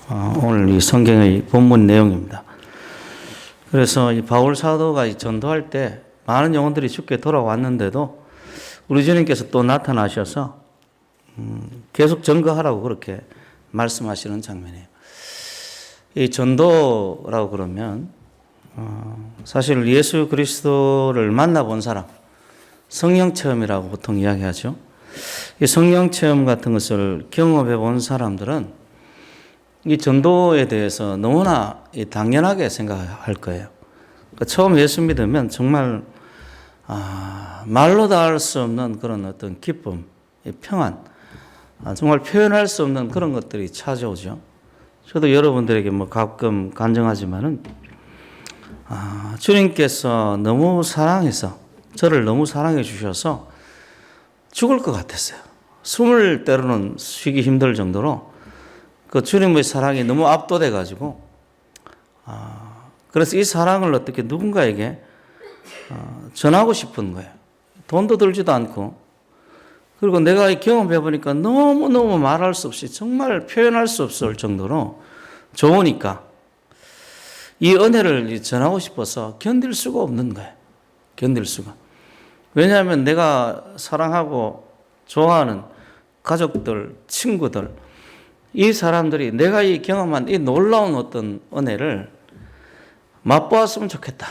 오늘 이 성경의 본문 내용입니다. 그래서 이 바울 사도가 전도할 때 많은 영혼들이 죽게 돌아왔는데도 우리 주님께서 또 나타나셔서 계속 증거하라고 그렇게 말씀하시는 장면이에요. 이 전도라고 그러면 사실 예수 그리스도를 만나본 사람, 성령 체험이라고 보통 이야기하죠. 이 성령 체험 같은 것을 경험해 본 사람들은 이 전도에 대해서 너무나 당연하게 생각할 거예요. 그러니까 처음 예수 믿으면 정말 말로 다 할 수 없는 그런 어떤 기쁨, 평안, 정말 표현할 수 없는 그런 것들이 찾아오죠. 저도 여러분들에게 뭐 가끔 간증하지만은 주님께서 너무 사랑해서 저를 너무 사랑해 주셔서 죽을 것 같았어요. 숨을 때로는 쉬기 힘들 정도로 그 주님의 사랑이 너무 압도돼 가지고 그래서 이 사랑을 어떻게 누군가에게 전하고 싶은 거예요. 돈도 들지도 않고, 그리고 내가 경험해 보니까 너무너무 말할 수 없이 정말 표현할 수 없을 정도로 좋으니까 이 은혜를 전하고 싶어서 견딜 수가 없는 거예요. 견딜 수가. 왜냐하면 내가 사랑하고 좋아하는 가족들, 친구들, 이 사람들이 내가 이 경험한 이 놀라운 어떤 은혜를 맛보았으면 좋겠다.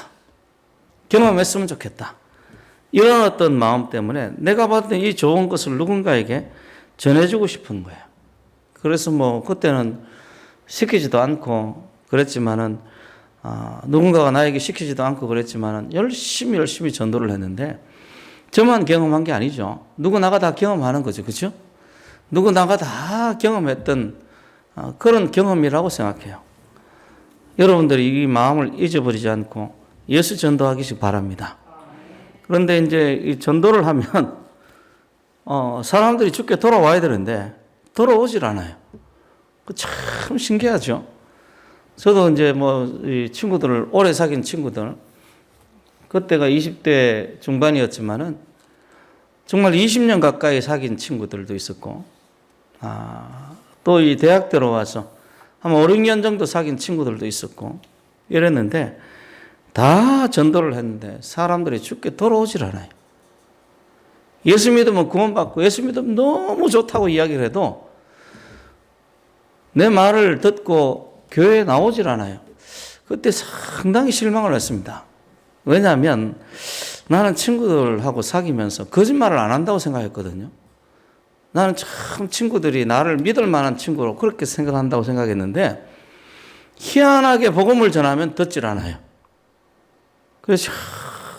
경험했으면 좋겠다. 이런 어떤 마음 때문에 내가 받은 이 좋은 것을 누군가에게 전해주고 싶은 거예요. 그래서 뭐 그때는 시키지도 않고 그랬지만은 누군가가 나에게 시키지도 않고 그랬지만은 열심히 전도를 했는데 저만 경험한 게 아니죠. 누구나가 다 경험하는 거죠. 그렇죠? 누구나가 다 경험했던 그런 경험이라고 생각해요. 여러분들이 이 마음을 잊어버리지 않고 예수 전도하기를 바랍니다. 그런데 이제 이 전도를 하면 사람들이 죽게 돌아와야 되는데 돌아오질 않아요. 참 신기하죠. 저도 이제 뭐 이 친구들을 오래 사귄 친구들, 그때가 20대 중반이었지만은 정말 20년 가까이 사귄 친구들도 있었고, 또 이 대학 들어와서 한 5, 6년 정도 사귄 친구들도 있었고 이랬는데 다 전도를 했는데 사람들이 죽게 돌아오질 않아요. 예수 믿으면 구원받고 예수 믿으면 너무 좋다고 이야기를 해도 내 말을 듣고 교회에 나오질 않아요. 그때 상당히 실망을 했습니다. 왜냐하면 나는 친구들하고 사귀면서 거짓말을 안 한다고 생각했거든요. 나는 참 친구들이 나를 믿을 만한 친구로 그렇게 생각한다고 생각했는데 희한하게 복음을 전하면 듣질 않아요. 그래서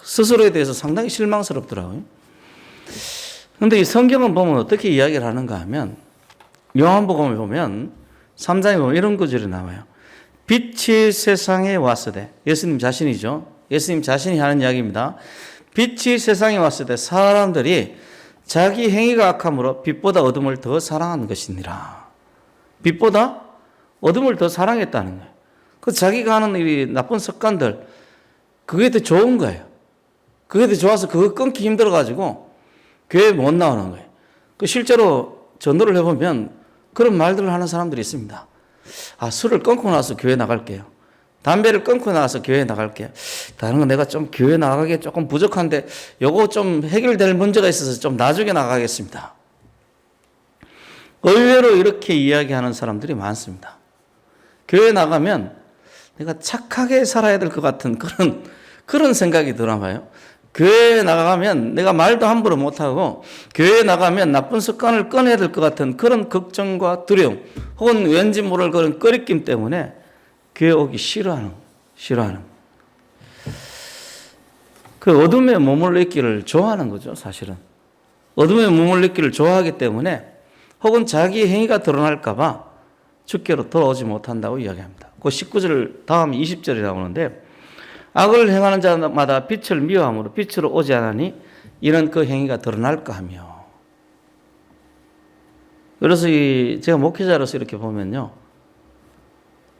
스스로에 대해서 상당히 실망스럽더라고요. 그런데 이 성경은 보면 어떻게 이야기를 하는가 하면 요한복음을 보면 3장에 보면 이런 구절이 나와요. 빛이 세상에 왔으되, 예수님 자신이죠. 예수님 자신이 하는 이야기입니다. 빛이 세상에 왔을 때 사람들이 자기 행위가 악함으로 빛보다 어둠을 더 사랑한 것이니라. 빛보다 어둠을 더 사랑했다는 거예요. 그 자기가 하는 이 나쁜 습관들, 그게 더 좋은 거예요. 그게 더 좋아서 그거 끊기 힘들어가지고 교회에 못 나오는 거예요. 그 실제로 전도를 해보면 그런 말들을 하는 사람들이 있습니다. 술을 끊고 나서 교회 나갈게요. 담배를 끊고 나서 교회 나갈게요. 다른 건 내가 좀 교회 나가기 조금 부족한데 요거 좀 해결될 문제가 있어서 좀 나중에 나가겠습니다. 의외로 이렇게 이야기하는 사람들이 많습니다. 교회 나가면 내가 착하게 살아야 될 것 같은 그런 생각이 들어봐요. 교회에 나가면 내가 말도 함부로 못하고 교회에 나가면 나쁜 습관을 꺼내야 될 것 같은 그런 걱정과 두려움 혹은 왠지 모를 그런 꺼리낌 때문에 교회 오기 싫어하는. 그 어둠에 머물러 있기를 좋아하는 거죠, 사실은. 어둠에 머물러 있기를 좋아하기 때문에 혹은 자기 행위가 드러날까봐 주께로 돌아오지 못한다고 이야기합니다. 그 19절 다음 20절이 나오는데 악을 행하는 자마다 빛을 미워함으로 빛으로 오지 않으니 이런 그 행위가 드러날까 하며. 그래서 제가 목회자로서 이렇게 보면요.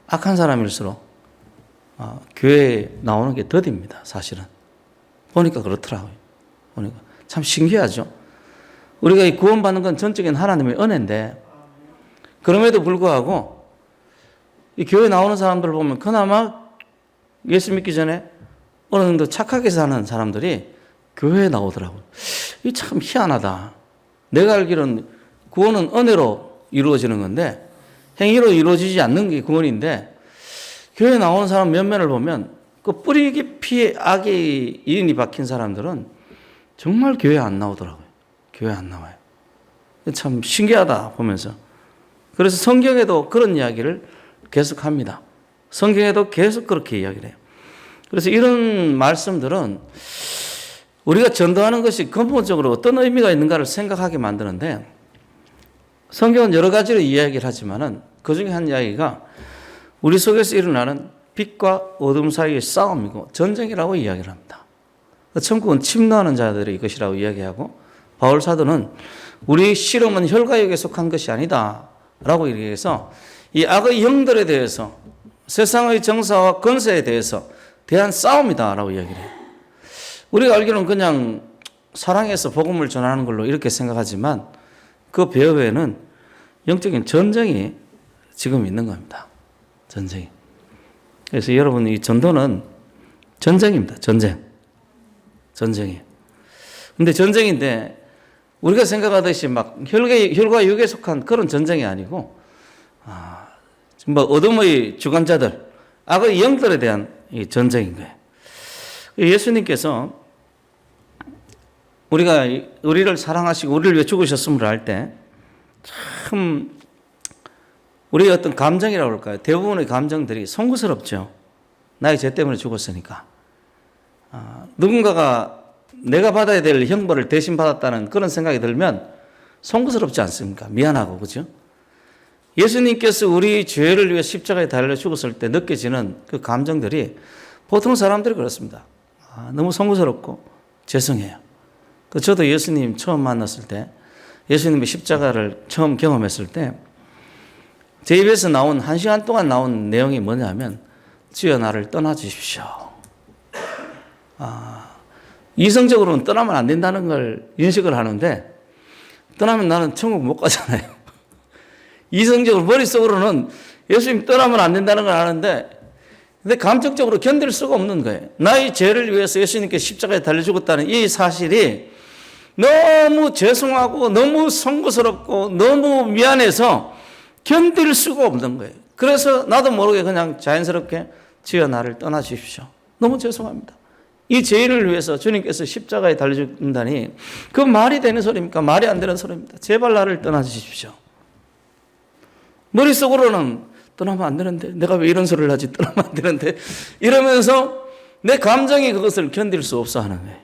악한 사람일수록 교회에 나오는 게 더딥니다. 사실은. 보니까 그렇더라고요. 보니까 참 신기하죠. 우리가 이 구원받는 건 전적인 하나님의 은혜인데 그럼에도 불구하고 이 교회 나오는 사람들을 보면 그나마 예수 믿기 전에 어느 정도 착하게 사는 사람들이 교회에 나오더라고요. 이게 참 희한하다. 내가 알기로는 구원은 은혜로 이루어지는 건데 행위로 이루어지지 않는 게 구원인데 교회에 나오는 사람 몇몇을 보면 그 뿌리 깊이 악의 인이 박힌 사람들은 정말 교회에 안 나오더라고요. 교회에 안 나와요. 참 신기하다 보면서. 그래서 성경에도 그런 이야기를 계속합니다. 성경에도 계속 그렇게 이야기를 해요. 그래서 이런 말씀들은 우리가 전도하는 것이 근본적으로 어떤 의미가 있는가를 생각하게 만드는데 성경은 여러 가지로 이야기를 하지만은 그 중에 한 이야기가 우리 속에서 일어나는 빛과 어둠 사이의 싸움이고 전쟁이라고 이야기를 합니다. 천국은 침노하는 자들의 것이라고 이야기하고 바울 사도는 우리 실험은 혈과육에 속한 것이 아니다 라고 얘기해서 이 악의 영들에 대해서 세상의 정사와 권세에 대해서 대한 싸움이다 라고 이야기를 해요. 우리가 알기로는 그냥 사랑해서 복음을 전하는 걸로 이렇게 생각하지만 그 배후에는 영적인 전쟁이 지금 있는 겁니다. 전쟁이. 그래서 여러분 이 전도는 전쟁입니다. 전쟁이에요. 근데 전쟁인데 우리가 생각하듯이 막 혈과 육에 속한 그런 전쟁이 아니고 뭐 어둠의 주관자들, 악의 영들에 대한 이 전쟁인 거예요. 예수님께서 우리를 사랑하시고 우리를 위해 죽으셨음을 알 때 참 우리의 어떤 감정이라고 할까요? 대부분의 감정들이 송구스럽죠. 나의 죄 때문에 죽었으니까. 누군가가 내가 받아야 될 형벌을 대신 받았다는 그런 생각이 들면 송구스럽지 않습니까? 미안하고, 그죠? 예수님께서 우리 죄를 위해 십자가에 달려 죽었을 때 느껴지는 그 감정들이 보통 사람들이 그렇습니다. 너무 송구스럽고 죄송해요. 저도 예수님 처음 만났을 때 예수님의 십자가를 처음 경험했을 때 제 입에서 나온 1시간 동안 나온 내용이 뭐냐면 주여 나를 떠나주십시오. 이성적으로는 떠나면 안 된다는 걸 인식을 하는데 떠나면 나는 천국 못 가잖아요. 이성적으로 머릿속으로는 예수님 떠나면 안 된다는 걸 아는데 근데 감정적으로 견딜 수가 없는 거예요. 나의 죄를 위해서 예수님께 십자가에 달려 죽었다는 이 사실이 너무 죄송하고 너무 송구스럽고 너무 미안해서 견딜 수가 없는 거예요. 그래서 나도 모르게 그냥 자연스럽게 주여 나를 떠나주십시오. 너무 죄송합니다. 이 죄인을 위해서 주님께서 십자가에 달려 죽는다니 그 말이 되는 소리입니까? 말이 안 되는 소리입니다. 제발 나를 떠나주십시오. 머릿속으로는 떠나면 안 되는데 내가 왜 이런 소리를 하지? 떠나면 안 되는데 이러면서 내 감정이 그것을 견딜 수 없어 하는 거예요.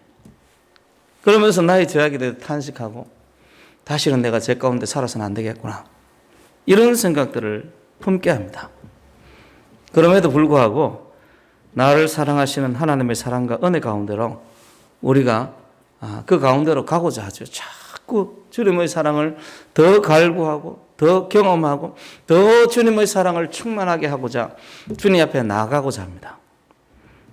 그러면서 나의 죄악에 대해 탄식하고 다시는 내가 죄 가운데 살아서는 안 되겠구나. 이런 생각들을 품게 합니다. 그럼에도 불구하고 나를 사랑하시는 하나님의 사랑과 은혜 가운데로 우리가 그 가운데로 가고자 하죠. 자꾸 주님의 사랑을 더 갈구하고 더 경험하고 더 주님의 사랑을 충만하게 하고자 주님 앞에 나아가고자 합니다.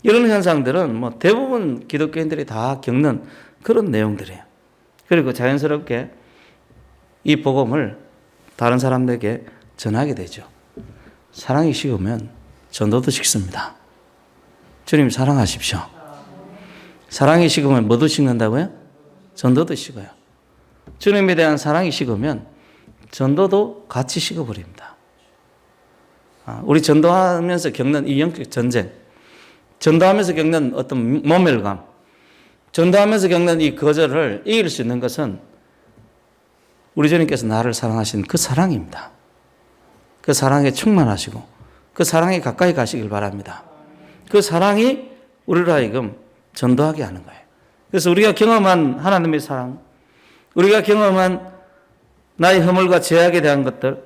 이런 현상들은 뭐 대부분 기독교인들이 다 겪는 그런 내용들이에요. 그리고 자연스럽게 이 복음을 다른 사람들에게 전하게 되죠. 사랑이 식으면 전도도 식습니다. 주님 사랑하십시오. 사랑이 식으면 뭐도 식는다고요? 전도도 식어요. 주님에 대한 사랑이 식으면 전도도 같이 식어버립니다. 우리 전도하면서 겪는 이 영적 전쟁, 전도하면서 겪는 어떤 모멸감, 전도하면서 겪는 이 거절을 이길 수 있는 것은 우리 주님께서 나를 사랑하신 그 사랑입니다. 그 사랑에 충만하시고 그 사랑에 가까이 가시길 바랍니다. 그 사랑이 우리로 하여금 전도하게 하는 거예요. 그래서 우리가 경험한 하나님의 사랑, 우리가 경험한 나의 허물과 죄악에 대한 것들,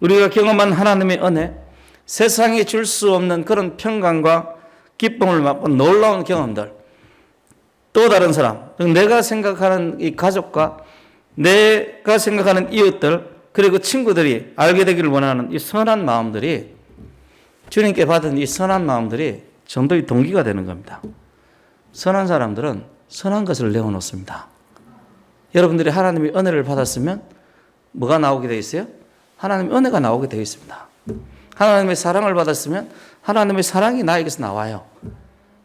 우리가 경험한 하나님의 은혜, 세상에 줄 수 없는 그런 평강과 기쁨을 맛본 놀라운 경험들, 또 다른 사람, 내가 생각하는 이 가족과 내가 생각하는 이웃들 그리고 친구들이 알게 되기를 원하는 이 선한 마음들이 주님께 받은 이 선한 마음들이 전도의 동기가 되는 겁니다. 선한 사람들은 선한 것을 내어놓습니다. 여러분들이 하나님의 은혜를 받았으면 뭐가 나오게 되어 있어요? 하나님의 은혜가 나오게 되어 있습니다. 하나님의 사랑을 받았으면 하나님의 사랑이 나에게서 나와요.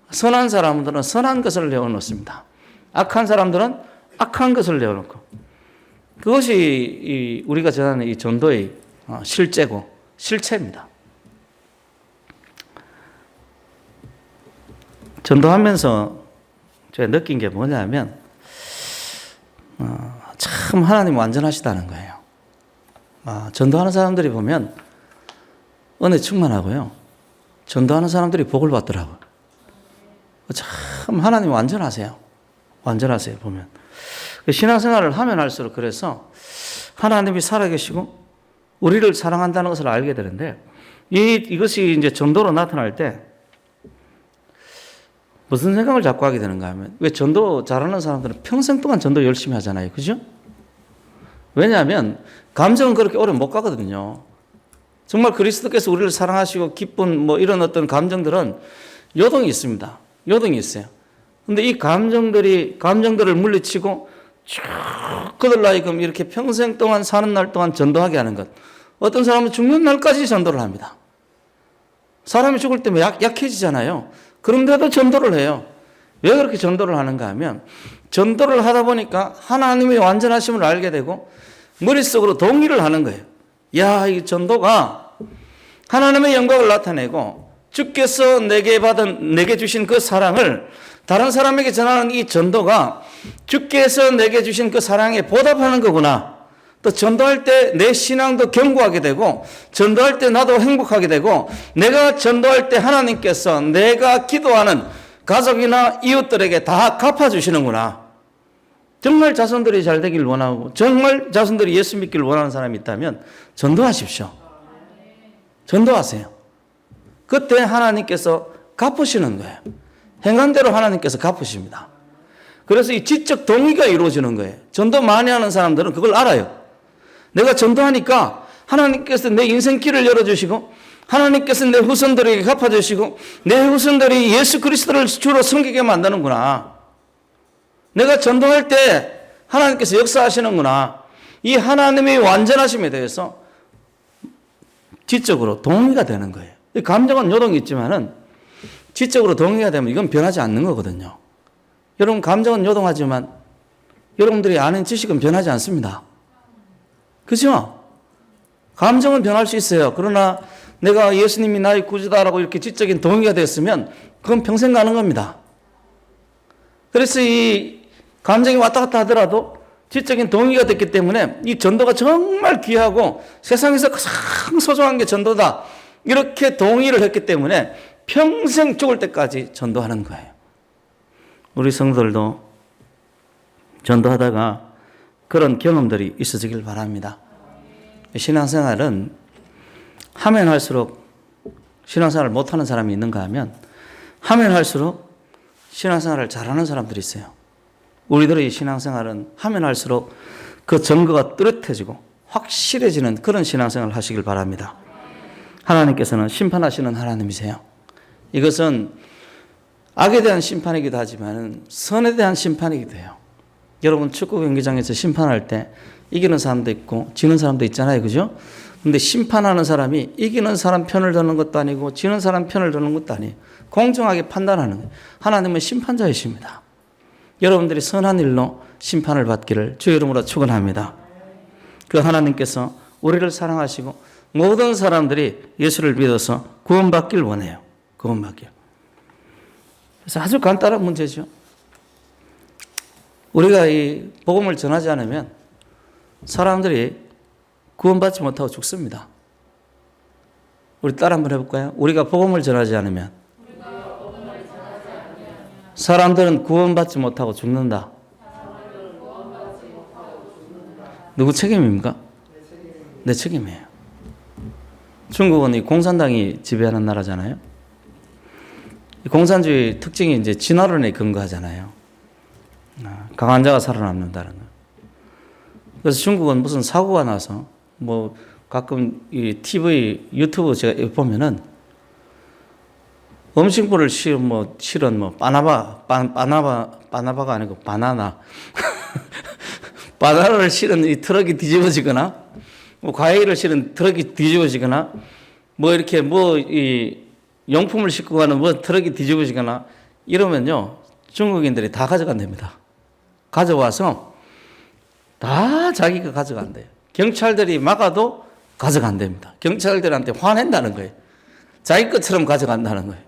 선한 사람들은 선한 것을 내어놓습니다. 악한 사람들은 악한 것을 내어놓고. 그것이 우리가 전하는 이 전도의 실제고 실체입니다. 전도하면서 제가 느낀 게 뭐냐면 참 하나님 완전하시다는 거예요. 전도하는 사람들이 보면 은혜 충만하고요. 전도하는 사람들이 복을 받더라고요. 참 하나님 완전하세요. 완전하세요 보면. 신앙생활을 하면 할수록 그래서 하나님이 살아계시고 우리를 사랑한다는 것을 알게 되는데 이것이 이제 전도로 나타날 때 무슨 생각을 자꾸 하게 되는가 하면 왜 전도 잘하는 사람들은 평생 동안 전도 열심히 하잖아요. 그죠? 왜냐하면 감정은 그렇게 오래 못 가거든요. 정말 그리스도께서 우리를 사랑하시고 기쁜 뭐 이런 어떤 감정들은 요동이 있습니다. 요동이 있어요. 근데 이 감정들을 물리치고 쭉 그들라이금 이렇게 평생 동안 사는 날 동안 전도하게 하는 것. 어떤 사람은 죽는 날까지 전도를 합니다. 사람이 죽을 때 약해지잖아요. 그런데도 전도를 해요. 왜 그렇게 전도를 하는가 하면 전도를 하다 보니까 하나님의 완전하심을 알게 되고 머릿속으로 동의를 하는 거예요. 야, 이 전도가 하나님의 영광을 나타내고 주께서 내게 주신 그 사랑을 다른 사람에게 전하는 이 전도가 주께서 내게 주신 그 사랑에 보답하는 거구나. 또 전도할 때 내 신앙도 견고하게 되고 전도할 때 나도 행복하게 되고 내가 전도할 때 하나님께서 내가 기도하는 가족이나 이웃들에게 다 갚아주시는구나. 정말 자손들이 잘 되길 원하고 정말 자손들이 예수 믿기를 원하는 사람이 있다면 전도하십시오. 전도하세요. 그때 하나님께서 갚으시는 거예요. 행한 대로 하나님께서 갚으십니다. 그래서 이 지적 동의가 이루어지는 거예요. 전도 많이 하는 사람들은 그걸 알아요. 내가 전도하니까 하나님께서 내 인생길을 열어주시고 하나님께서 내 후손들에게 갚아주시고 내 후손들이 예수 그리스도를 주로 섬기게 만드는구나. 내가 전도할 때 하나님께서 역사하시는구나. 이 하나님의 완전하심에 대해서 지적으로 동의가 되는 거예요. 감정은 요동이 있지만은 지적으로 동의가 되면 이건 변하지 않는 거거든요. 여러분 감정은 요동하지만 여러분들이 아는 지식은 변하지 않습니다. 그죠? 감정은 변할 수 있어요. 그러나 내가 예수님이 나의 구주다라고 이렇게 지적인 동의가 됐으면 그건 평생 가는 겁니다. 그래서 이 감정이 왔다 갔다 하더라도 지적인 동의가 됐기 때문에 이 전도가 정말 귀하고 세상에서 가장 소중한 게 전도다. 이렇게 동의를 했기 때문에 평생 죽을 때까지 전도하는 거예요. 우리 성도들도 전도하다가 그런 경험들이 있어지길 바랍니다. 신앙생활은 하면 할수록 신앙생활을 못하는 사람이 있는가 하면 하면 할수록 신앙생활을 잘하는 사람들이 있어요. 우리들의 신앙생활은 하면 할수록 그 증거가 뚜렷해지고 확실해지는 그런 신앙생활을 하시길 바랍니다. 하나님께서는 심판하시는 하나님이세요. 이것은 악에 대한 심판이기도 하지만 선에 대한 심판이기도 해요. 여러분 축구 경기장에서 심판할 때 이기는 사람도 있고 지는 사람도 있잖아요. 그죠? 근데 심판하는 사람이 이기는 사람 편을 드는 것도 아니고 지는 사람 편을 드는 것도 아니에요. 공정하게 판단하는 거예요. 하나님은 심판자이십니다. 여러분들이 선한 일로 심판을 받기를 주의 이름으로 축원합니다. 그 하나님께서 우리를 사랑하시고 모든 사람들이 예수를 믿어서 구원받길 원해요. 구원받길. 그래서 아주 간단한 문제죠. 우리가 이 복음을 전하지 않으면 사람들이 구원받지 못하고 죽습니다. 우리 따라 한번 해볼까요? 우리가 복음을 전하지 않으면 사람들은 구원받지 못하고 죽는다. 누구 책임입니까? 내 책임이에요. 중국은 이 공산당이 지배하는 나라잖아요. 이 공산주의 특징이 이제 진화론에 근거하잖아요. 강한 자가 살아남는다는 거. 그래서 중국은 무슨 사고가 나서 뭐 가끔 이 TV, 유튜브 제가 보면은 음식물을 실은 바나바가 아니고 바나나. 바나나를 실은 이 트럭이 뒤집어지거나 뭐 과일을 실은 트럭이 뒤집어지거나 뭐 이렇게 뭐 이 용품을 싣고 가는 뭐 트럭이 뒤집어지거나 이러면요, 중국인들이 다 가져간답니다. 가져와서 다 자기가 가져간대요. 경찰들이 막아도 가져간답니다. 경찰들한테 화낸다는 거예요. 자기 것처럼 가져간다는 거예요.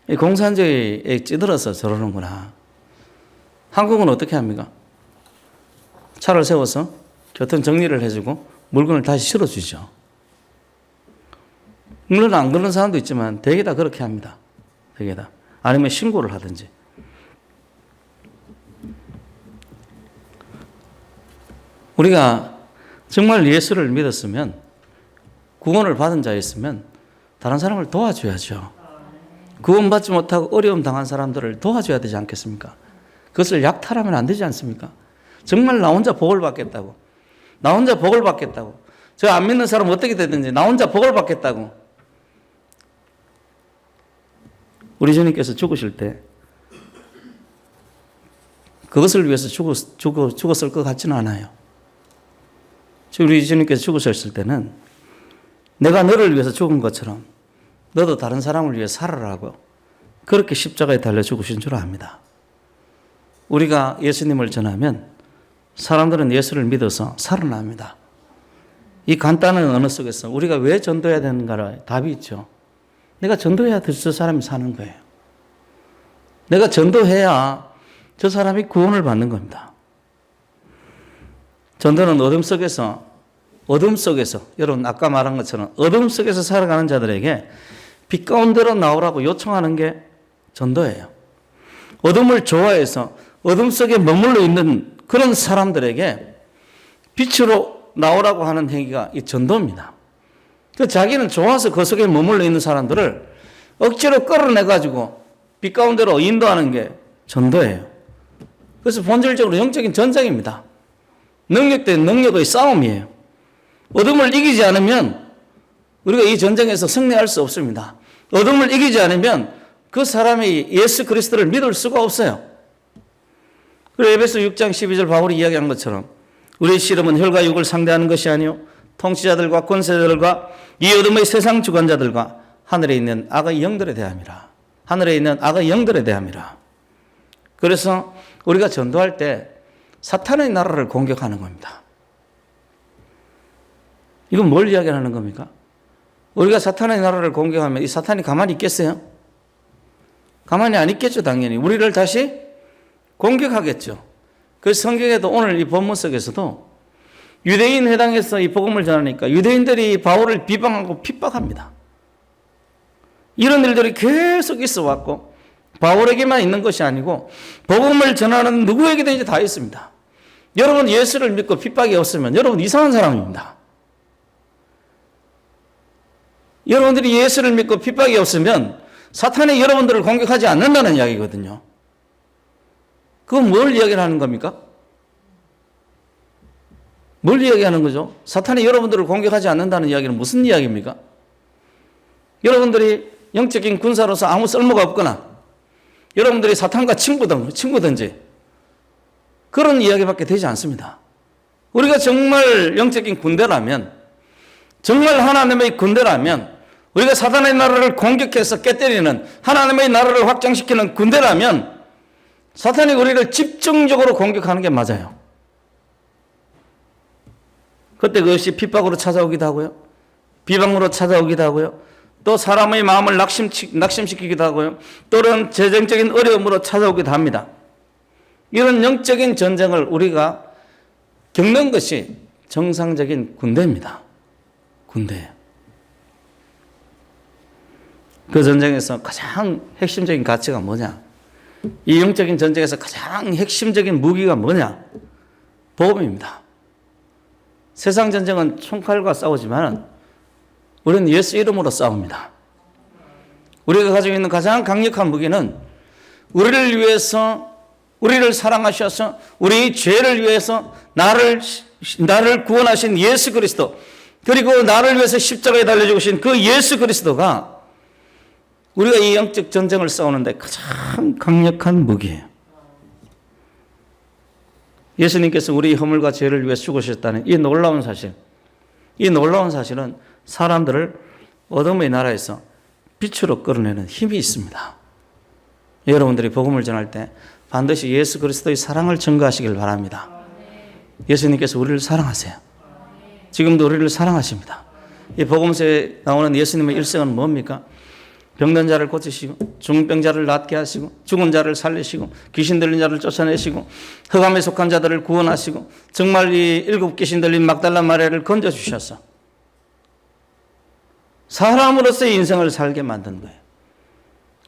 이 공산주의에 찌들어서 저러는구나. 한국은 어떻게 합니까? 차를 세워서 교통 정리를 해주고 물건을 다시 실어주죠. 물론 안 그런 사람도 있지만 대개 다 그렇게 합니다. 대개 다. 아니면 신고를 하든지. 우리가 정말 예수를 믿었으면, 구원을 받은 자였으면 다른 사람을 도와줘야죠. 구원받지 못하고 어려움 당한 사람들을 도와줘야 되지 않겠습니까? 그것을 약탈하면 안 되지 않습니까? 정말 나 혼자 복을 받겠다고, 나 혼자 복을 받겠다고, 저 안 믿는 사람 어떻게 되든지 나 혼자 복을 받겠다고. 우리 주님께서 죽으실 때 그것을 위해서 죽었을 것 같지는 않아요. 우리 주님께서 죽으셨을 때는 내가 너를 위해서 죽은 것처럼 너도 다른 사람을 위해 살아라고 그렇게 십자가에 달려 죽으신 줄 압니다. 우리가 예수님을 전하면 사람들은 예수를 믿어서 살아납니다. 이 간단한 언어 속에서 우리가 왜 전도해야 되는가를 답이 있죠. 내가 전도해야 저 사람이 사는 거예요. 내가 전도해야 저 사람이 구원을 받는 겁니다. 전도는 어둠 속에서, 여러분 아까 말한 것처럼 어둠 속에서 살아가는 자들에게 빛 가운데로 나오라고 요청하는 게 전도예요. 어둠을 좋아해서 어둠 속에 머물러 있는 그런 사람들에게 빛으로 나오라고 하는 행위가 이 전도입니다. 자기는 좋아서 그 속에 머물러 있는 사람들을 억지로 끌어내가지고 빛 가운데로 인도하는 게 전도예요. 그래서 본질적으로 영적인 전쟁입니다. 능력 대 능력의 싸움이에요. 어둠을 이기지 않으면 우리가 이 전쟁에서 승리할 수 없습니다. 어둠을 이기지 않으면 그 사람이 예수 그리스도를 믿을 수가 없어요. 그리고 에베소 6장 12절 바울이 이야기한 것처럼 우리의 씨름은 혈과 육을 상대하는 것이 아니요 통치자들과 권세자들과 이 어둠의 세상 주관자들과 하늘에 있는 악의 영들에 대함이라. 하늘에 있는 악의 영들에 대함이라. 그래서 우리가 전도할 때 사탄의 나라를 공격하는 겁니다. 이건 뭘 이야기하는 겁니까? 우리가 사탄의 나라를 공격하면 이 사탄이 가만히 있겠어요? 가만히 안 있겠죠, 당연히. 우리를 다시 공격하겠죠. 그 성경에도 오늘 이 본문 속에서도 유대인 회당에서 이 복음을 전하니까 유대인들이 바울을 비방하고 핍박합니다. 이런 일들이 계속 있어 왔고 바울에게만 있는 것이 아니고 복음을 전하는 누구에게든지 다 있습니다. 여러분 예수를 믿고 핍박이 없으면 여러분 이상한 사람입니다. 여러분들이 예수를 믿고 핍박이 없으면 사탄이 여러분들을 공격하지 않는다는 이야기거든요. 그건 뭘 이야기하는 겁니까? 뭘 이야기하는 거죠? 사탄이 여러분들을 공격하지 않는다는 이야기는 무슨 이야기입니까? 여러분들이 영적인 군사로서 아무 쓸모가 없거나 여러분들이 사탄과 친구든지 그런 이야기밖에 되지 않습니다. 우리가 정말 영적인 군대라면, 정말 하나님의 군대라면, 우리가 사탄의 나라를 공격해서 깨뜨리는 하나님의 나라를 확장시키는 군대라면 사탄이 우리를 집중적으로 공격하는 게 맞아요. 그때 그것이 핍박으로 찾아오기도 하고요. 비방으로 찾아오기도 하고요. 또 사람의 마음을 낙심시키기도 하고요. 또는 재정적인 어려움으로 찾아오기도 합니다. 이런 영적인 전쟁을 우리가 겪는 것이 정상적인 군대입니다. 군대예요. 그 전쟁에서 가장 핵심적인 가치가 뭐냐? 이 영적인 전쟁에서 가장 핵심적인 무기가 뭐냐? 복음입니다. 세상 전쟁은 총칼과 싸우지만 우리는 예수 이름으로 싸웁니다. 우리가 가지고 있는 가장 강력한 무기는 우리를 위해서, 우리를 사랑하셔서 우리의 죄를 위해서 나를 구원하신 예수 그리스도, 그리고 나를 위해서 십자가에 달려 죽으신 그 예수 그리스도가 우리가 이 영적 전쟁을 싸우는데 가장 강력한 무기예요. 예수님께서 우리 허물과 죄를 위해 죽으셨다는 이 놀라운 사실, 이 놀라운 사실은 사람들을 어둠의 나라에서 빛으로 끌어내는 힘이 있습니다. 여러분들이 복음을 전할 때 반드시 예수 그리스도의 사랑을 증거하시길 바랍니다. 예수님께서 우리를 사랑하세요. 지금도 우리를 사랑하십니다. 이 복음서에 나오는 예수님의 일생은 뭡니까? 병든 자를 고치시고 중병자를 낫게 하시고 죽은 자를 살리시고 귀신 들린 자를 쫓아내시고 흑암에 속한 자들을 구원하시고 정말 이 7 귀신 들린 막달라 마리아를 건져주셔서 사람으로서의 인생을 살게 만든 거예요.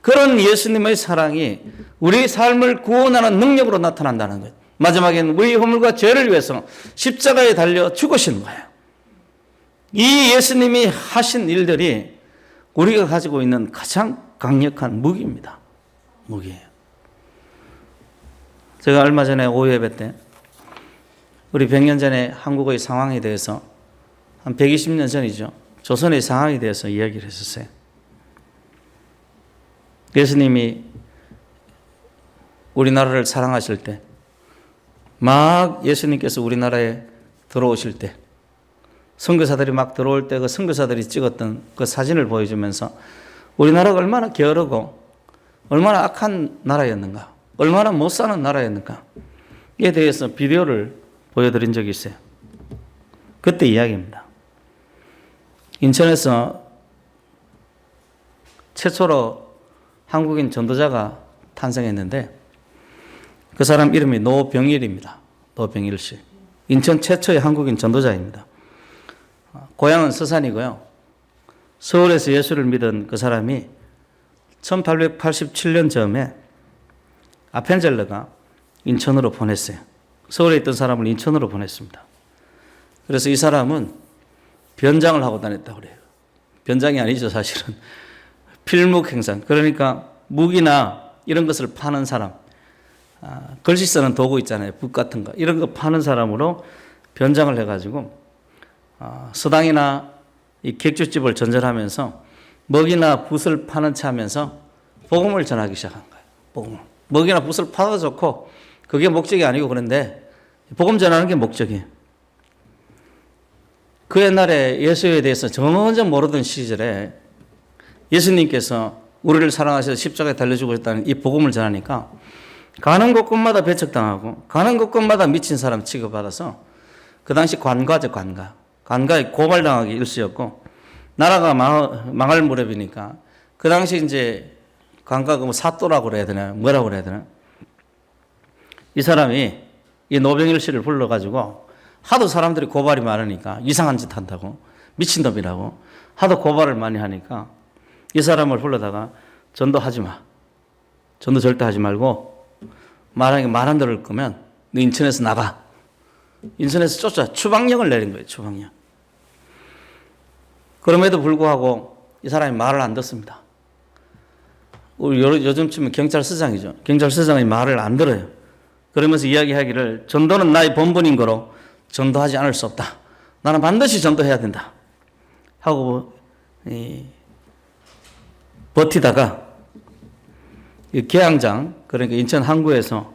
그런 예수님의 사랑이 우리의 삶을 구원하는 능력으로 나타난다는 거예요. 마지막에는 우리의 허물과 죄를 위해서 십자가에 달려 죽으신 거예요. 이 예수님이 하신 일들이 우리가 가지고 있는 가장 강력한 무기입니다. 무기예요. 제가 얼마 전에 오후예배 때 우리 100년 전에 한국의 상황에 대해서 한 120년 전이죠. 조선의 상황에 대해서 이야기를 했었어요. 예수님이 우리나라를 사랑하실 때, 막 예수님께서 우리나라에 들어오실 때, 선교사들이 막 들어올 때 그 선교사들이 찍었던 그 사진을 보여주면서 우리나라가 얼마나 게으르고 얼마나 악한 나라였는가, 얼마나 못 사는 나라였는가에 대해서 비디오를 보여드린 적이 있어요. 그때 이야기입니다. 인천에서 최초로 한국인 전도자가 탄생했는데 그 사람 이름이 노병일입니다. 노병일 씨. 인천 최초의 한국인 전도자입니다. 고향은 서산이고요. 서울에서 예수를 믿은 그 사람이 1887년 즈음에 아펜젤러가 인천으로 보냈어요. 서울에 있던 사람을 인천으로 보냈습니다. 그래서 이 사람은 변장을 하고 다녔다고 그래요. 변장이 아니죠, 사실은. 필묵 행상. 그러니까 무기나 이런 것을 파는 사람, 글씨 쓰는 도구 있잖아요. 붓 같은 거. 이런 거 파는 사람으로 변장을 해가지고 서당이나 이 객주집을 전전하면서 먹이나 붓을 파는 차 하면서 복음을 전하기 시작한 거예요. 복음을. 먹이나 붓을 파도 좋고 그게 목적이 아니고 그런데 복음 전하는 게 목적이에요. 그 옛날에 예수에 대해서 전혀 모르던 시절에 예수님께서 우리를 사랑하셔서 십자가에 달려주고 있다는 이 복음을 전하니까 가는 곳곳마다 배척당하고 가는 곳곳마다 미친 사람 취급받아서 그 당시 관가죠, 관가. 관가에 고발당하기 일쑤였고 나라가 망할 무렵이니까 그 당시 이제 관가가 뭐 사또라고 그래야 되나 뭐라고 그래야 되나 이 사람이 이 노병일 씨를 불러가지고 하도 사람들이 고발이 많으니까 이상한 짓 한다고 미친놈이라고 하도 고발을 많이 하니까 이 사람을 불러다가 전도하지 마. 전도 절대 하지 말고 만약에 말 안 들을 거면 너 인천에서 나가. 인천에서 쫓아 추방령을 내린 거예요. 추방령. 그럼에도 불구하고 이 사람이 말을 안 듣습니다. 우리 요즘쯤은 경찰서장이죠. 경찰서장이 말을 안 들어요. 그러면서 이야기하기를 전도는 나의 본분인 거로 전도하지 않을 수 없다. 나는 반드시 전도해야 된다. 하고 버티다가 계양장, 그러니까 인천 항구에서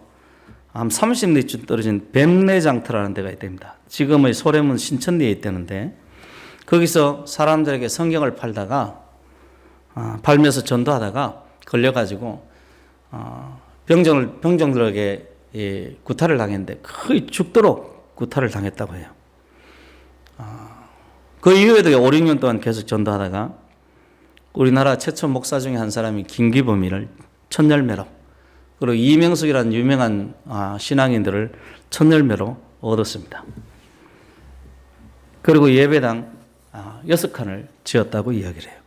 한 30리쯤 떨어진 뱀내장터라는 데가 있답니다. 지금의 소래문 신천리에 있다는데 거기서 사람들에게 성경을 팔면서 전도하다가 걸려가지고 병정들에게 구타를 당했는데 거의 죽도록 구타를 당했다고 해요. 그 이후에도 5, 6년 동안 계속 전도하다가 우리나라 최초 목사 중에 한 사람이 김기범이를 천열매로, 그리고 이명숙이라는 유명한 신앙인들을 천열매로 얻었습니다. 그리고 예배당 6칸을 지었다고 이야기를 해요.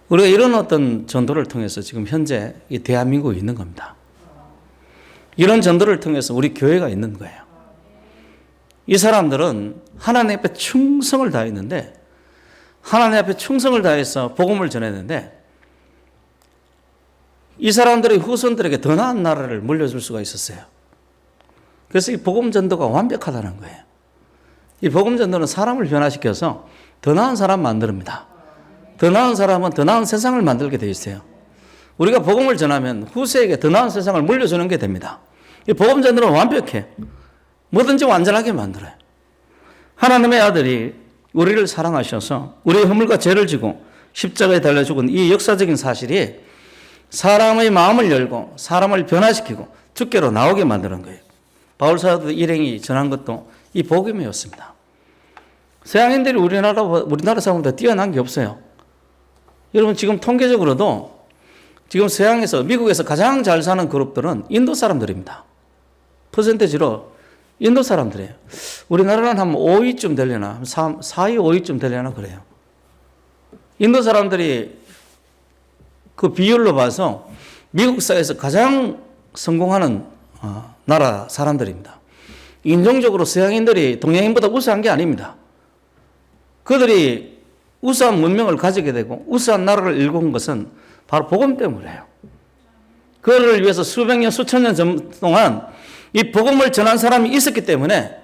우리가 이런 어떤 전도를 통해서 지금 현재 이 대한민국에 있는 겁니다. 이런 전도를 통해서 우리 교회가 있는 거예요. 이 사람들은 하나님 앞에 충성을 다했는데, 하나님 앞에 충성을 다해서 복음을 전했는데, 이 사람들의 후손들에게 더 나은 나라를 물려줄 수가 있었어요. 그래서 이 복음 전도가 완벽하다는 거예요. 이 복음 전도는 사람을 변화시켜서 더 나은 사람 만듭니다. 더 나은 사람은 더 나은 세상을 만들게 되어 있어요. 우리가 복음을 전하면 후세에게 더 나은 세상을 물려주는 게 됩니다. 이 복음 전도는 완벽해. 뭐든지 완전하게 만들어요. 하나님의 아들이 우리를 사랑하셔서 우리의 허물과 죄를 지고 십자가에 달려 죽은 이 역사적인 사실이 사람의 마음을 열고 사람을 변화시키고 주께로 나오게 만드는 거예요. 바울 사도 일행이 전한 것도 이 복음이었습니다. 서양인들이 우리나라 사람보다 뛰어난 게 없어요. 여러분 지금 통계적으로도 지금 서양에서 미국에서 가장 잘 사는 그룹들은 인도 사람들입니다. 퍼센테지로 인도 사람들이에요. 우리나라는 한 5위쯤 되려나 4위, 5위쯤 되려나 그래요. 인도 사람들이 그 비율로 봐서 미국 사회에서 가장 성공하는 나라 사람들입니다. 인종적으로 서양인들이 동양인보다 우수한 게 아닙니다. 그들이 우수한 문명을 가지게 되고 우수한 나라를 일궈온 것은 바로 복음 때문이에요. 그를 위해서 수백 년, 수천 년 동안 이 복음을 전한 사람이 있었기 때문에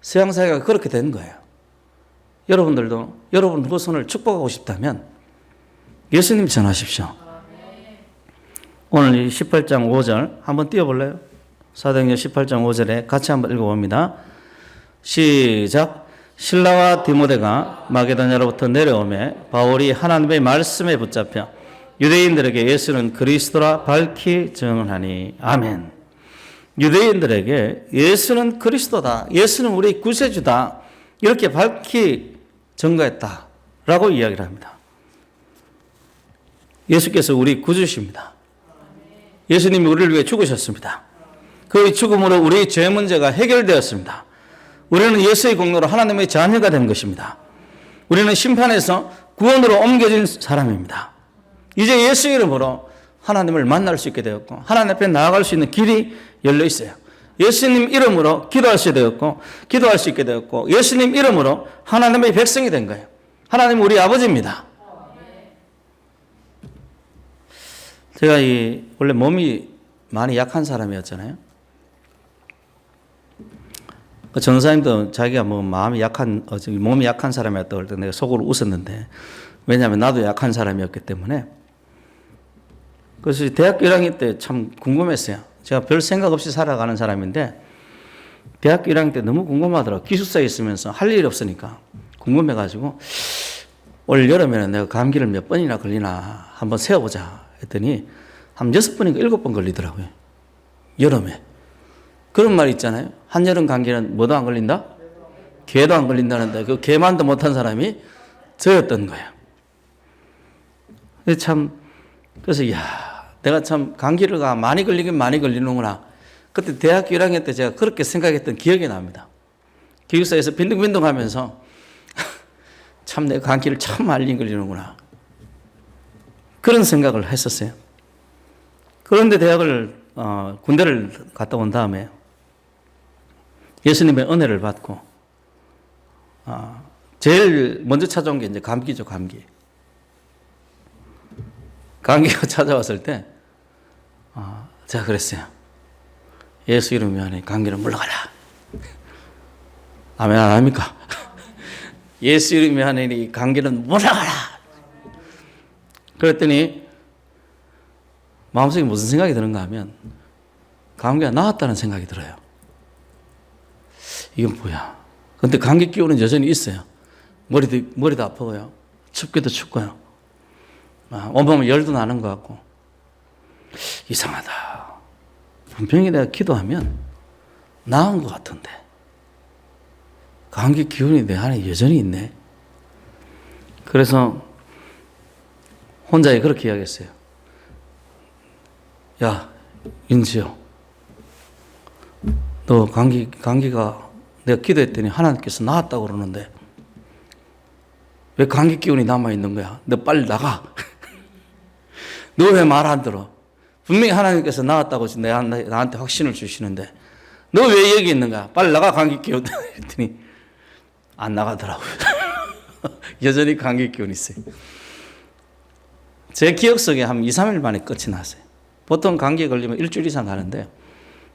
서양 사회가 그렇게 된 거예요. 여러분들도 여러분 후손을 축복하고 싶다면 예수님 전하십시오. 오늘 18장 5절 한번 띄워볼래요? 사도행전 18장 5절에 같이 한번 읽어봅니다. 시작. 실라와 디모데가 마게도냐로부터 내려오매 바울이 하나님의 말씀에 붙잡혀 유대인들에게 예수는 그리스도라 밝히 증언하니. 아멘. 유대인들에게 예수는 그리스도다, 예수는 우리 구세주다, 이렇게 밝히 증거했다라고 이야기를 합니다. 예수께서 우리 구주십니다. 예수님이 우리를 위해 죽으셨습니다. 그 죽음으로 우리의 죄 문제가 해결되었습니다. 우리는 예수의 공로로 하나님의 자녀가 된 것입니다. 우리는 심판에서 구원으로 옮겨진 사람입니다. 이제 예수 이름으로 하나님을 만날 수 있게 되었고 하나님 앞에 나아갈 수 있는 길이 열려 있어요. 예수님 이름으로 기도할 수 되었고 기도할 수 있게 되었고 예수님 이름으로 하나님의 백성이 된 거예요. 하나님 우리 아버지입니다. 제가 원래 몸이 많이 약한 사람이었잖아요. 그 전사님도 자기가 뭐 몸이 약한 사람이었다고 할 때 내가 속으로 웃었는데, 왜냐하면 나도 약한 사람이었기 때문에. 그래서 대학교 1학년 때 참 궁금했어요. 제가 별 생각 없이 살아가는 사람인데 대학교 1학년 때 너무 궁금하더라고요. 기숙사에 있으면서 할 일이 없으니까 궁금해가지고 올 여름에는 내가 감기를 몇 번이나 걸리나 한번 세어보자 했더니 한 6번인가 7번 걸리더라고요. 여름에. 그런 말 있잖아요. 한여름 감기는 뭐도 안 걸린다? 개도 안 걸린다는데 그 개만도 못한 사람이 저였던 거예요. 그래서 내가 참 감기를 많이 걸리긴 많이 걸리는구나. 그때 대학교 1학년 때 제가 그렇게 생각했던 기억이 납니다. 기숙사에서 빈둥빈둥 하면서 참 내가 감기를 참 많이 걸리는구나. 그런 생각을 했었어요. 그런데 군대를 갔다 온 다음에 예수님의 은혜를 받고 제일 먼저 찾아온 게 이제 감기죠, 감기. 감기가 찾아왔을 때 제가 그랬어요. 예수 이름이 안에 감기를 물러가라. 아멘 안 합니까? 예수 이름이 안에 이 감기는 물러가라. 그랬더니 마음속에 무슨 생각이 드는가 하면 감기가 나았다는 생각이 들어요. 이건 뭐야? 근데 감기 기운은 여전히 있어요. 머리도 아프고요. 춥기도 춥고요. 온몸에 열도 나는 것 같고. 이상하다. 분명히 내가 기도하면 나은 것 같은데 감기 기운이 내 안에 여전히 있네. 그래서 혼자 그렇게 이야기했어요. 야, 인지요. 너 감기가 내가 기도했더니 하나님께서 나았다고 그러는데 왜 감기 기운이 남아있는 거야? 너 빨리 나가. 너 왜 말 안 들어? 분명히 하나님께서 나았다고 나한테 확신을 주시는데 너 왜 여기 있는 거야? 빨리 나가, 감기 기운. 했더니 안 나가더라고요. 여전히 감기 기운이 있어요. 제 기억 속에 한 2, 3일 만에 끝이 났어요. 보통 감기에 걸리면 일주일 이상 가는데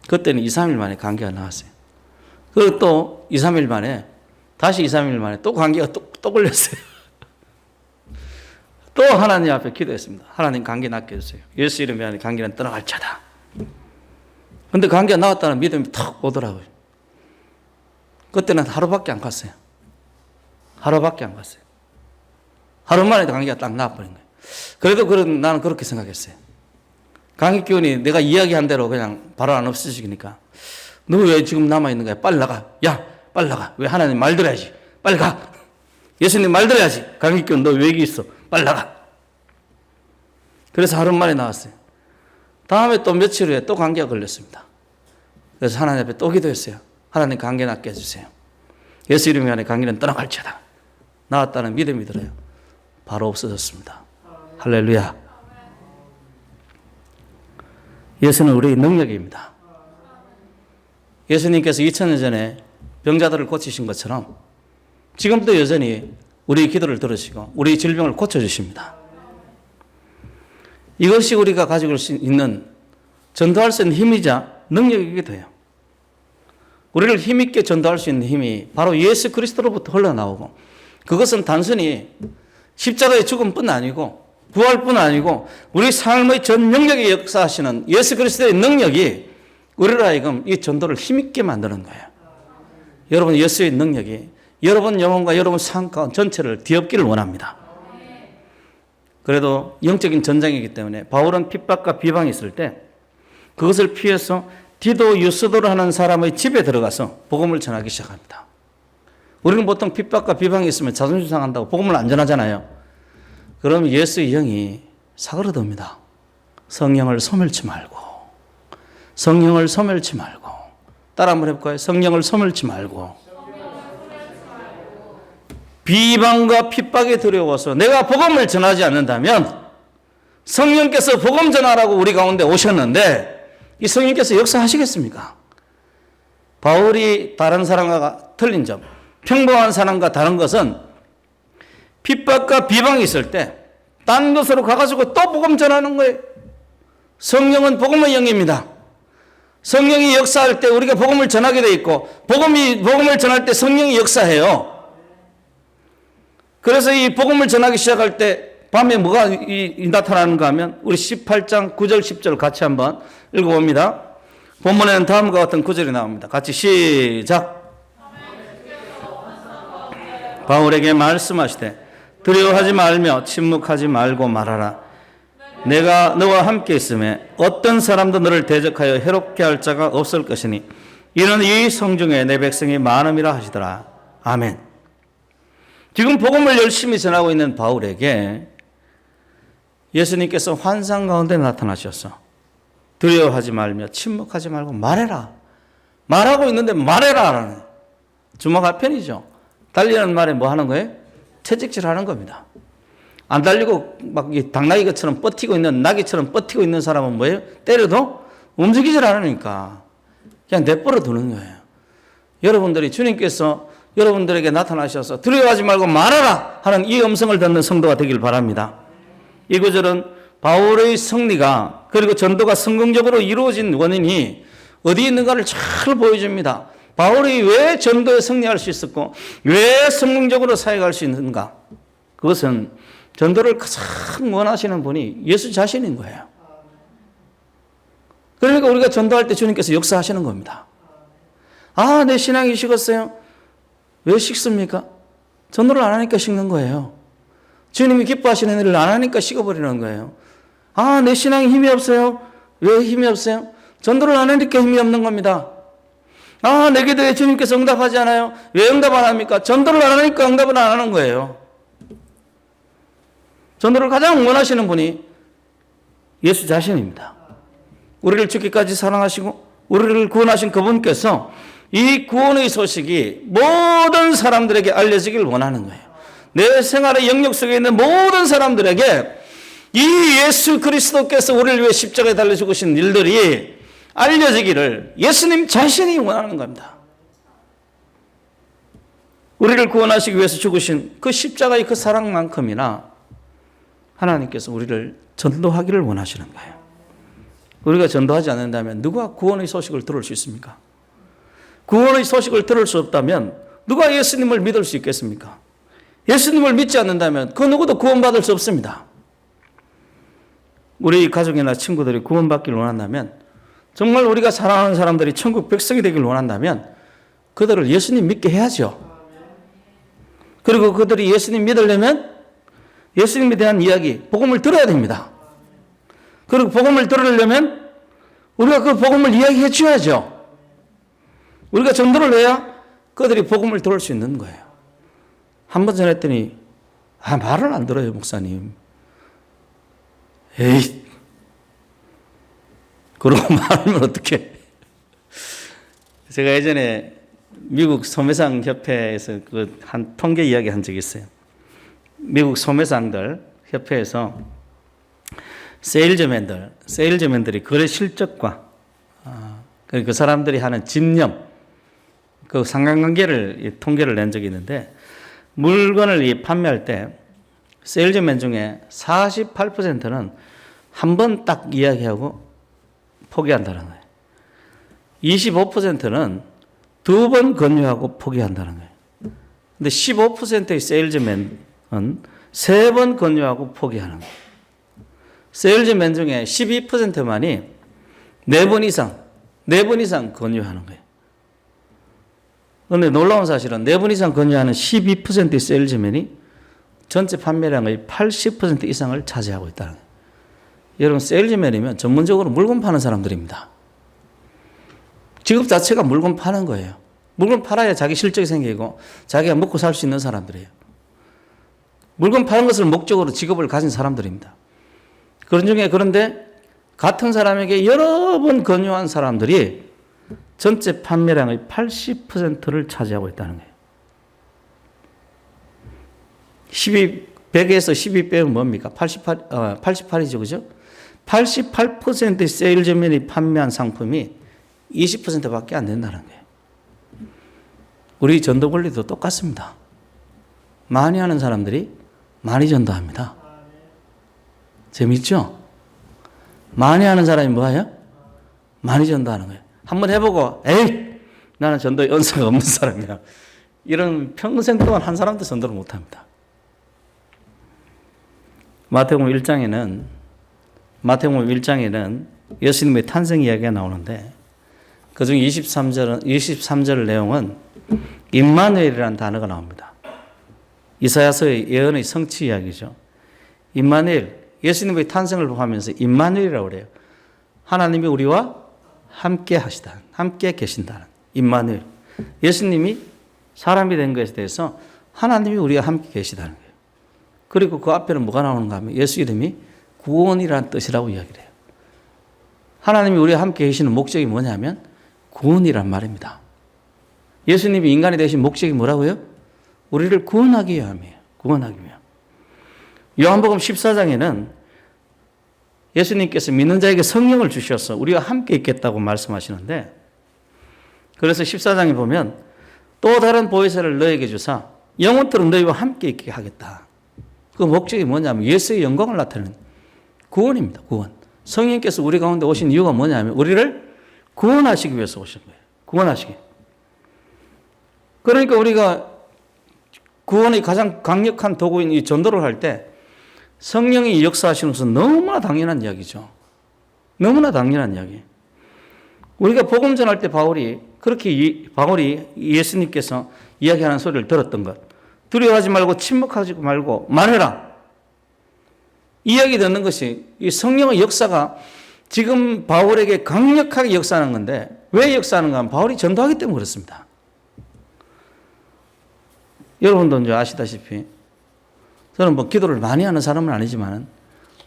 그때는 2, 3일 만에 감기가 나왔어요. 그리고 또 2, 3일 만에 다시 2, 3일 만에 또 감기가 또 걸렸어요. 또 하나님 앞에 기도했습니다. 하나님 감기 낫게 해주세요. 예수 이름에 하는 감기는 떠나갈 자다. 근데 감기가 나왔다는 믿음이 탁 오더라고요. 그때는 하루밖에 안 갔어요. 하루밖에 안 갔어요. 하루 만에 감기가 딱 나와버린 거예요. 그래도 나는 그렇게 생각했어요. 감기 기운이 내가 이야기한 대로 그냥 바로 안 없어지니까 너 왜 지금 남아있는 거야? 빨리 나가. 야, 빨리 나가. 왜 하나님 말 들어야지. 빨리 가. 예수님 말 들어야지. 감기 기운 너 왜 여기 있어? 빨리 나가. 그래서 하루 만에 나왔어요. 다음에 또 며칠 후에 또 감기가 걸렸습니다. 그래서 하나님 앞에 또 기도했어요. 하나님 감기 낫게 해주세요. 예수 이름 안에 감기는 떠나갈지어다. 나왔다는 믿음이 들어요. 바로 없어졌습니다. 할렐루야. 예수는 우리의 능력입니다. 예수님께서 2000년 전에 병자들을 고치신 것처럼 지금도 여전히 우리의 기도를 들으시고 우리의 질병을 고쳐주십니다. 이것이 우리가 가지고 있는 전도할 수 있는 힘이자 능력이기도 해요. 우리를 힘있게 전도할 수 있는 힘이 바로 예수 그리스도로부터 흘러나오고 그것은 단순히 십자가의 죽음뿐 아니고 부활뿐 아니고 우리 삶의 전 영역에 역사하시는 예수 그리스도의 능력이 우리로 하여금 이 전도를 힘있게 만드는 거예요. 여러분 예수의 능력이 여러분 영혼과 여러분 삶 전체를 뒤엎기를 원합니다. 그래도 영적인 전쟁이기 때문에 바울은 핍박과 비방이 있을 때 그것을 피해서 디도 유스도를 하는 사람의 집에 들어가서 복음을 전하기 시작합니다. 우리는 보통 핍박과 비방이 있으면 자존심 상한다고 복음을 안 전하잖아요. 그럼 예수의 영이 사그러듭니다. 성령을 소멸치 말고 성령을 소멸치 말고 따라 한번 해볼까요? 성령을 소멸치 말고 비방과 핍박에 두려워서 내가 복음을 전하지 않는다면 성령께서 복음 전하라고 우리 가운데 오셨는데 이 성령께서 역사하시겠습니까? 바울이 다른 사람과 틀린 점, 평범한 사람과 다른 것은 핍박과 비방이 있을 때 딴 곳으로 가가지고 또 복음 전하는 거예요. 성령은 복음의 영입니다. 성령이 역사할 때 우리가 복음을 전하게 돼 있고 복음을 전할 때 성령이 역사해요. 그래서 이 복음을 전하기 시작할 때 밤에 뭐가 나타나는가 하면 우리 18장 9절 10절 같이 한번 읽어봅니다. 본문에는 다음과 같은 구절이 나옵니다. 같이 시작. 바울에게 말씀하시되 두려워하지 말며 침묵하지 말고 말하라. 내가 너와 함께 있음에 어떤 사람도 너를 대적하여 해롭게 할 자가 없을 것이니 이는 이 성중에 내 백성이 많음이라 하시더라. 아멘. 지금 복음을 열심히 전하고 있는 바울에게 예수님께서 환상 가운데 나타나셔서 두려워하지 말며 침묵하지 말고 말해라. 말하고 있는데 말해라. 주먹할 편이죠. 달리는 말에 뭐 하는 거예요? 채찍질 하는 겁니다. 안 달리고 막 당나귀처럼 버티고 있는 나귀처럼 버티고 있는 사람은 뭐예요? 때려도 움직이질 않으니까 그냥 내버려 두는 거예요. 여러분들이 주님께서 여러분들에게 나타나셔서 두려워하지 말고 말하라 하는 이 음성을 듣는 성도가 되길 바랍니다. 이 구절은 바울의 승리가 그리고 전도가 성공적으로 이루어진 원인이 어디 있는가를 잘 보여줍니다. 바울이 왜 전도에 승리할 수 있었고 왜 성공적으로 사역할 수 있는가? 그것은 전도를 가장 원하시는 분이 예수 자신인 거예요. 그러니까 우리가 전도할 때 주님께서 역사하시는 겁니다. 아, 내 신앙이 식었어요. 왜 식습니까? 전도를 안 하니까 식는 거예요. 주님이 기뻐하시는 일을 안 하니까 식어버리는 거예요. 아, 내 신앙이 힘이 없어요. 왜 힘이 없어요? 전도를 안 하니까 힘이 없는 겁니다. 아, 내 기도에 주님께서 응답하지 않아요. 왜 응답 안 합니까? 전도를 안 하니까 응답을 안 하는 거예요. 전도를 가장 원하시는 분이 예수 자신입니다. 우리를 죽기까지 사랑하시고 우리를 구원하신 그분께서 이 구원의 소식이 모든 사람들에게 알려지길 원하는 거예요. 내 생활의 영역 속에 있는 모든 사람들에게 이 예수 그리스도께서 우리를 위해 십자가에 달려 죽으신 일들이 알려지기를 예수님 자신이 원하는 겁니다. 우리를 구원하시기 위해서 죽으신 그 십자가의 그 사랑만큼이나 하나님께서 우리를 전도하기를 원하시는 거예요. 우리가 전도하지 않는다면 누가 구원의 소식을 들을 수 있습니까? 구원의 소식을 들을 수 없다면 누가 예수님을 믿을 수 있겠습니까? 예수님을 믿지 않는다면 그 누구도 구원받을 수 없습니다. 우리 가족이나 친구들이 구원받기를 원한다면 정말 우리가 사랑하는 사람들이 천국 백성이 되기를 원한다면 그들을 예수님 믿게 해야죠. 그리고 그들이 예수님 믿으려면 예수님에 대한 이야기, 복음을 들어야 됩니다. 그리고 복음을 들으려면 우리가 그 복음을 이야기해 줘야죠. 우리가 전도를 해야 그들이 복음을 들을 수 있는 거예요. 한 번 전했더니 말을 안 들어요, 목사님. 에이, 그러고 말하면 어떡해. 제가 예전에 미국 소매상 협회에서 그 한 통계 이야기 한 적이 있어요. 미국 소매상들 협회에서 세일즈맨들이 거래 실적과 그 사람들이 하는 집념, 그 상관관계를 통계를 낸 적이 있는데, 물건을 판매할 때 세일즈맨 중에 48%는 한 번 딱 이야기하고 포기한다는 거예요. 25%는 두 번 권유하고 포기한다는 거예요. 근데 15%의 세일즈맨은 세 번 권유하고 포기하는 거예요. 세일즈맨 중에 12%만이 네 번 이상 권유하는 거예요. 그런데 놀라운 사실은 네 번 이상 권유하는 12%의 세일즈맨이 전체 판매량의 80% 이상을 차지하고 있다는 거예요. 여러분, 세일즈맨이면 전문적으로 물건 파는 사람들입니다. 직업 자체가 물건 파는 거예요. 물건 팔아야 자기 실적이 생기고 자기가 먹고 살 수 있는 사람들이에요. 물건 파는 것을 목적으로 직업을 가진 사람들입니다. 그런 중에 그런데 같은 사람에게 여러 번 권유한 사람들이 전체 판매량의 80%를 차지하고 있다는 거예요. 100에서 12 빼면 뭡니까? 88이죠, 그죠? 88%의 세일즈맨이 판매한 상품이 20%밖에 안 된다는 거예요. 우리 전도 권리도 똑같습니다. 많이 하는 사람들이 많이 전도합니다. 재밌죠? 많이 하는 사람이 뭐예요? 많이 전도하는 거예요. 한번 해보고, 에이, 나는 전도에 연세가 없는 사람이야. 이런 평생 동안 한 사람도 전도를 못합니다. 마태복음 1장에는 예수님의 탄생 이야기가 나오는데, 그중 23절 내용은 임마누엘이라는 단어가 나옵니다. 이사야서의 예언의 성취 이야기죠. 임마누엘, 예수님의 탄생을 하면서 임마누엘이라고 그래요. 하나님이 우리와 함께 하시다, 함께 계신다는 임마누엘. 예수님이 사람이 된 것에 대해서 하나님이 우리와 함께 계시다는 거예요. 그리고 그 앞에는 뭐가 나오는가 하면 예수 이름이 구원이라는 뜻이라고 이야기를 해요. 하나님이 우리와 함께 계시는 목적이 뭐냐면 구원이란 말입니다. 예수님이 인간이 되신 목적이 뭐라고요? 우리를 구원하기 위함이에요. 구원하기 위함. 요한복음 14장에는 예수님께서 믿는 자에게 성령을 주셔서 우리와 함께 있겠다고 말씀하시는데, 그래서 14장에 보면 또 다른 보혜사를 너에게 주사 영원토록 너희와 함께 있게 하겠다. 그 목적이 뭐냐면 예수의 영광을 나타내는 구원입니다. 구원. 성령께서 우리 가운데 오신 이유가 뭐냐면 우리를 구원하시기 위해서 오신 거예요. 구원하시기. 그러니까 우리가 구원의 가장 강력한 도구인 이 전도를 할 때 성령이 역사하시는 것은 너무나 당연한 이야기죠. 너무나 당연한 이야기. 우리가 복음 전할 때 바울이 예수님께서 이야기하는 소리를 들었던 것. 두려워하지 말고 침묵하지 말고 말해라. 이야기 듣는 것이 이 성령의 역사가 지금 바울에게 강력하게 역사하는 건데, 왜 역사하는가 하면 바울이 전도하기 때문에 그렇습니다. 여러분도 이제 아시다시피 저는 뭐 기도를 많이 하는 사람은 아니지만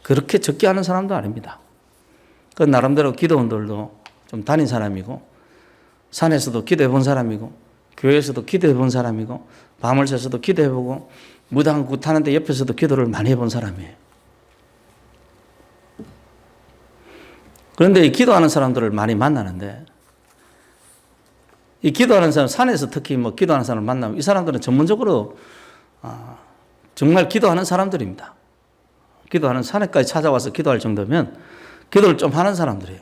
그렇게 적게 하는 사람도 아닙니다. 그 나름대로 기도원들도 좀 다닌 사람이고, 산에서도 기도해 본 사람이고, 교회에서도 기도해 본 사람이고, 밤을 새서도 기도해 보고, 무당 굿하는데 옆에서도 기도를 많이 해본 사람이에요. 그런데 이 기도하는 사람들을 많이 만나는데, 이 기도하는 사람, 산에서 특히 뭐 기도하는 사람을 만나면 이 사람들은 전문적으로 정말 기도하는 사람들입니다. 기도하는, 산에까지 찾아와서 기도할 정도면 기도를 좀 하는 사람들이에요.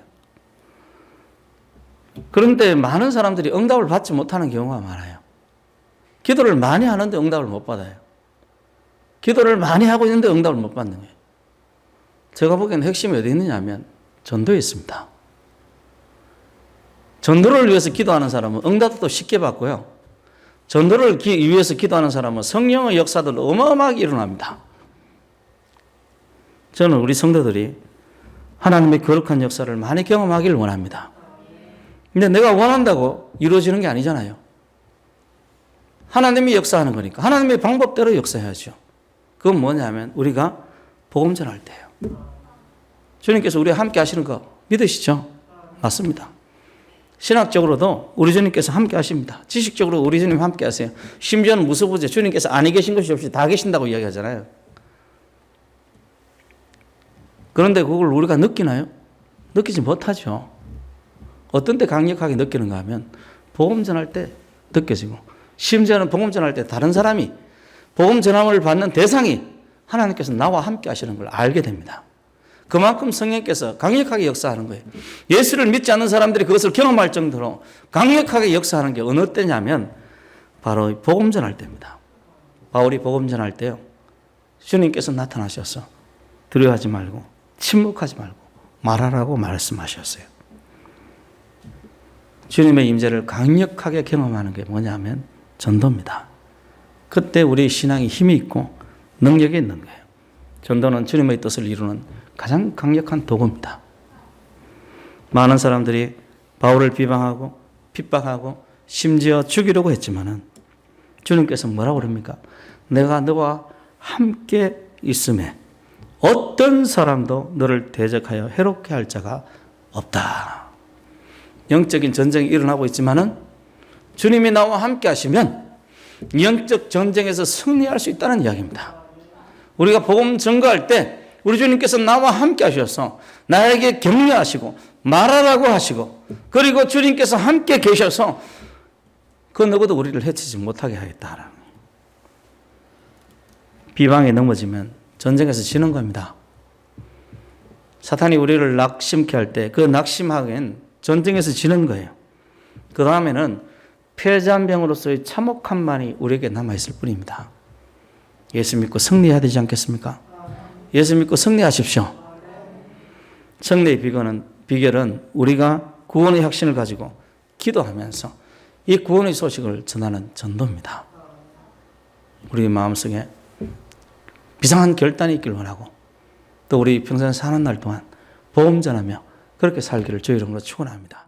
그런데 많은 사람들이 응답을 받지 못하는 경우가 많아요. 기도를 많이 하는데 응답을 못 받아요. 기도를 많이 하고 있는데 응답을 못 받는 거예요. 제가 보기에는 핵심이 어디 있느냐 하면 전도에 있습니다. 전도를 위해서 기도하는 사람은 응답도 쉽게 받고요. 전도를 위해서 기도하는 사람은 성령의 역사들 어마어마하게 일어납니다. 저는 우리 성도들이 하나님의 거룩한 역사를 많이 경험하기를 원합니다. 근데 내가 원한다고 이루어지는 게 아니잖아요. 하나님이 역사하는 거니까 하나님의 방법대로 역사해야죠. 그건 뭐냐면 우리가 복음 전할 때예요. 주님께서 우리와 함께 하시는 거 믿으시죠? 맞습니다. 신학적으로도 우리 주님께서 함께 하십니다. 지식적으로 우리 주님 함께 하세요. 심지어는 무소부재 주님께서 아니 계신 것이 없이 다 계신다고 이야기하잖아요. 그런데 그걸 우리가 느끼나요? 느끼지 못하죠. 어떤 때 강력하게 느끼는가 하면 복음 전할 때 느껴지고, 심지어는 복음 전할 때 다른 사람이 복음 전함을 받는 대상이 하나님께서 나와 함께 하시는 걸 알게 됩니다. 그만큼 성령께서 강력하게 역사하는 거예요. 예수를 믿지 않는 사람들이 그것을 경험할 정도로 강력하게 역사하는 게 어느 때냐면 바로 복음 전할 때입니다. 바울이 복음 전할 때요, 주님께서 나타나셔서 두려워하지 말고 침묵하지 말고 말하라고 말씀하셨어요. 주님의 임재를 강력하게 경험하는 게 뭐냐면 전도입니다. 그때 우리 신앙이 힘이 있고 능력이 있는 거예요. 전도는 주님의 뜻을 이루는 가장 강력한 도구입니다. 많은 사람들이 바울을 비방하고 핍박하고 심지어 죽이려고 했지만은 주님께서 뭐라고 그럽니까? 내가 너와 함께 있음에 어떤 사람도 너를 대적하여 해롭게 할 자가 없다. 영적인 전쟁이 일어나고 있지만은 주님이 나와 함께 하시면 영적 전쟁에서 승리할 수 있다는 이야기입니다. 우리가 복음 전거할 때 우리 주님께서 나와 함께 하셔서 나에게 격려하시고 말하라고 하시고, 그리고 주님께서 함께 계셔서 그 누구도 우리를 해치지 못하게 하겠다. 비방에 넘어지면 전쟁에서 지는 겁니다. 사탄이 우리를 낙심케 할 때 그 낙심하기엔 전쟁에서 지는 거예요. 그 다음에는 패잔병으로서의 참혹함만이 우리에게 남아있을 뿐입니다. 예수 믿고 승리해야 되지 않겠습니까? 예수 믿고 승리하십시오. 승리의 비결은 우리가 구원의 확신을 가지고 기도하면서 이 구원의 소식을 전하는 전도입니다. 우리 마음속에 비상한 결단이 있길 원하고, 또 우리 평생 사는 날 동안 복음 전하며 그렇게 살기를 주의 이름으로 축원합니다.